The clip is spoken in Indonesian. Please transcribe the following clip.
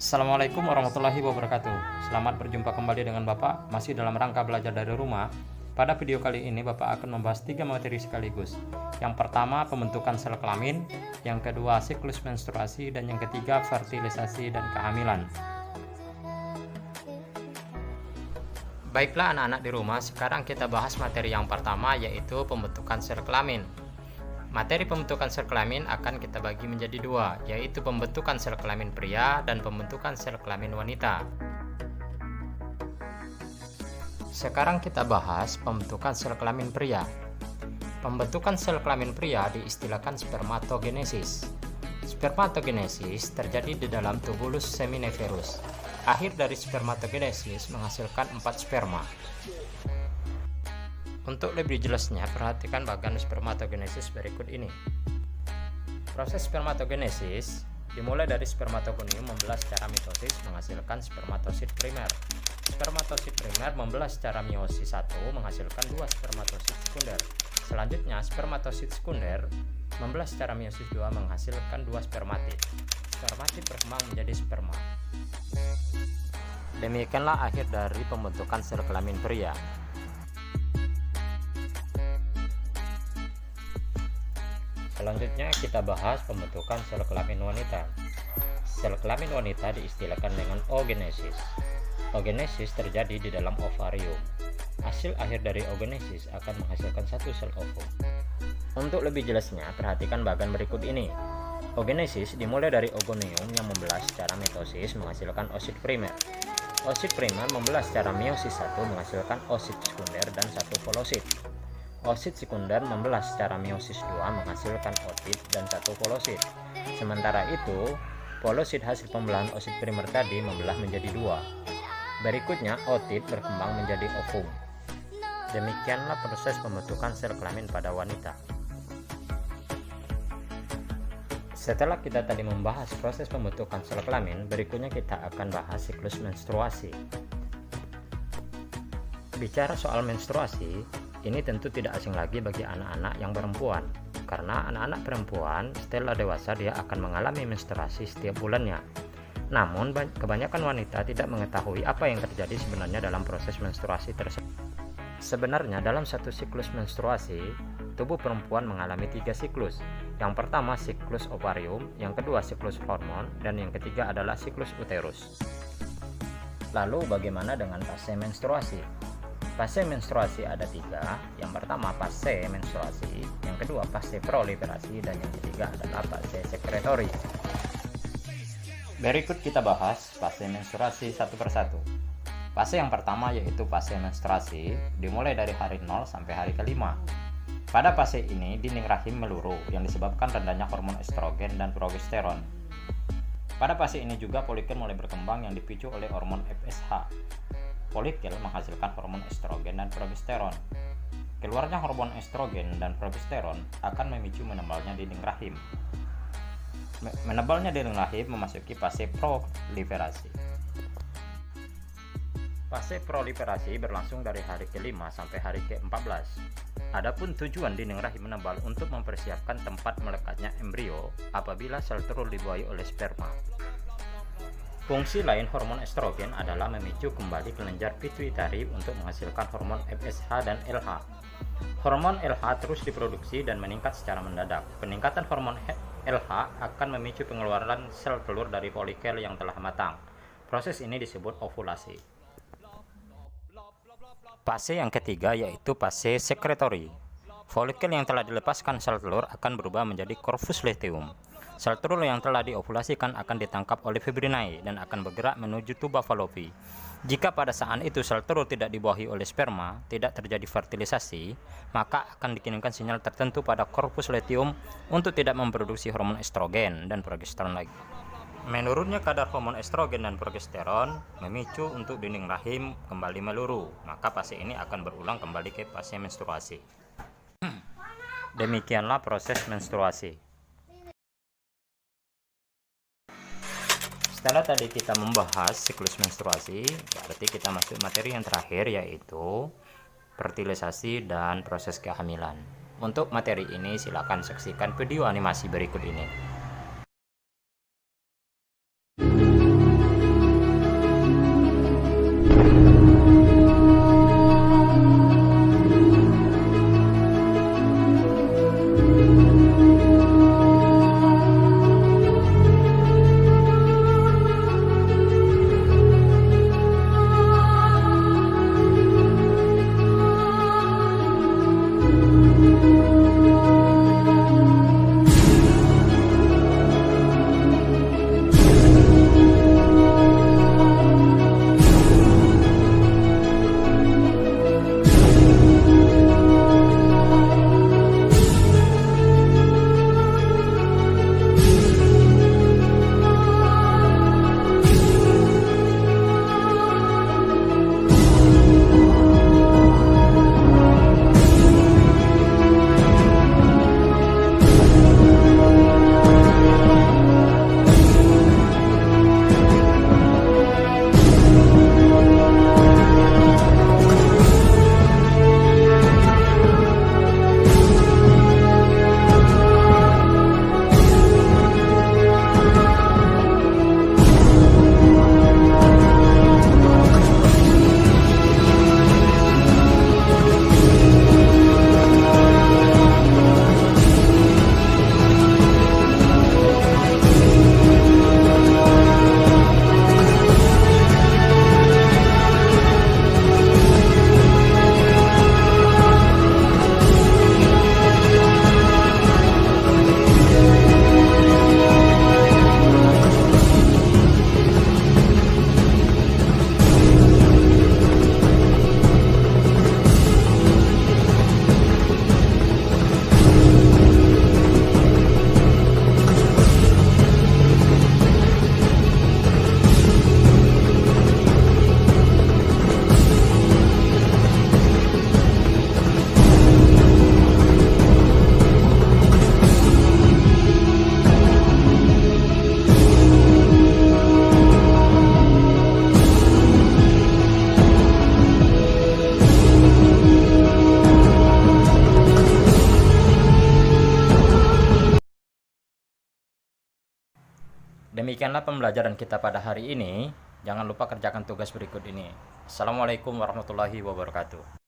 Assalamualaikum warahmatullahi wabarakatuh. Selamat berjumpa kembali dengan Bapak, masih dalam rangka belajar dari rumah. Pada video kali ini Bapak akan membahas 3 materi sekaligus. Yang pertama, pembentukan sel kelamin. Yang kedua, siklus menstruasi. Dan yang ketiga, fertilisasi dan kehamilan. Baiklah anak-anak di rumah, sekarang kita bahas materi yang pertama, yaitu pembentukan sel kelamin. Materi pembentukan sel kelamin akan kita bagi menjadi dua, yaitu pembentukan sel kelamin pria dan pembentukan sel kelamin wanita. Sekarang kita bahas pembentukan sel kelamin pria. Pembentukan sel kelamin pria diistilahkan spermatogenesis. Spermatogenesis terjadi di dalam tubulus seminiferus. Akhir dari spermatogenesis menghasilkan 4 sperma. Untuk lebih jelasnya, perhatikan bagian spermatogenesis berikut ini. Proses spermatogenesis dimulai dari spermatogonium membelah secara mitosis menghasilkan spermatosit primer. Spermatosit primer membelah secara meiosis 1 menghasilkan 2 spermatosit sekunder. Selanjutnya, spermatosit sekunder membelah secara meiosis 2 menghasilkan 2 spermatid. Spermatid berkembang menjadi sperma. Demikianlah akhir dari pembentukan sel kelamin pria. Selanjutnya kita bahas pembentukan sel kelamin wanita. Sel kelamin wanita diistilahkan dengan oogenesis. Oogenesis terjadi di dalam ovarium. Hasil akhir dari oogenesis akan menghasilkan satu sel ovum. Untuk lebih jelasnya, perhatikan bagian berikut ini. Oogenesis dimulai dari ogonium yang membelah secara mitosis menghasilkan oosit primer. Oosit primer membelah secara meiosis 1 menghasilkan oosit sekunder dan satu polosit. Oosit sekunder membelah secara meiosis 2 menghasilkan ootit dan satu polosit. Sementara itu, polosit hasil pembelahan oosit primer tadi membelah menjadi 2. Berikutnya, ootit berkembang menjadi ovum. Demikianlah proses pembentukan sel kelamin pada wanita. Setelah kita tadi membahas proses pembentukan sel kelamin, berikutnya kita akan bahas siklus menstruasi. Bicara soal menstruasi, ini tentu tidak asing lagi bagi anak-anak yang perempuan, karena anak-anak perempuan setelah dewasa dia akan mengalami menstruasi setiap bulannya. Namun, kebanyakan wanita tidak mengetahui apa yang terjadi sebenarnya dalam proses menstruasi tersebut. Sebenarnya dalam satu siklus menstruasi, tubuh perempuan mengalami 3 siklus. Yang pertama siklus ovarium, yang kedua siklus hormon, dan yang ketiga adalah siklus uterus. Lalu bagaimana dengan fase menstruasi? Fase menstruasi ada 3. Yang pertama fase menstruasi, yang kedua fase proliferasi, dan yang ketiga adalah fase sekretori. Berikut kita bahas fase menstruasi satu persatu. Fase yang pertama yaitu fase menstruasi, dimulai dari hari 0 sampai hari kelima. Pada fase ini dinding rahim meluru yang disebabkan rendahnya hormon estrogen dan progesteron. Pada fase ini juga folikel mulai berkembang yang dipicu oleh hormon FSH. Folikel menghasilkan hormon estrogen dan progesteron. Keluarnya hormon estrogen dan progesteron akan memicu menebalnya dinding rahim. Menebalnya dinding rahim memasuki fase proliferasi. Fase proliferasi berlangsung dari hari ke-5 sampai hari ke-14. Adapun tujuan dinding rahim menebal untuk mempersiapkan tempat melekatnya embrio apabila sel telur dibuahi oleh sperma. Fungsi lain hormon estrogen adalah memicu kembali kelenjar pituitari untuk menghasilkan hormon FSH dan LH. Hormon LH terus diproduksi dan meningkat secara mendadak. Peningkatan hormon LH akan memicu pengeluaran sel telur dari folikel yang telah matang. Proses ini disebut ovulasi. Fase yang ketiga yaitu fase sekretori. Folikel yang telah dilepaskan sel telur akan berubah menjadi corpus luteum. Sel telur yang telah diovulasikan akan ditangkap oleh fibrinae dan akan bergerak menuju tuba Fallopi. Jika pada saat itu sel telur tidak dibuahi oleh sperma, tidak terjadi fertilisasi, maka akan dikirimkan sinyal tertentu pada corpus luteum untuk tidak memproduksi hormon estrogen dan progesteron lagi. Menurunnya kadar hormon estrogen dan progesteron memicu untuk dinding rahim kembali meluru, maka fase ini akan berulang kembali ke fase menstruasi. Demikianlah proses menstruasi. Setelah tadi kita membahas siklus menstruasi, berarti kita masuk materi yang terakhir yaitu fertilisasi dan proses kehamilan. Untuk materi ini silakan saksikan video animasi berikut ini. Demikianlah pembelajaran kita pada hari ini. Jangan lupa kerjakan tugas berikut ini. Assalamualaikum warahmatullahi wabarakatuh.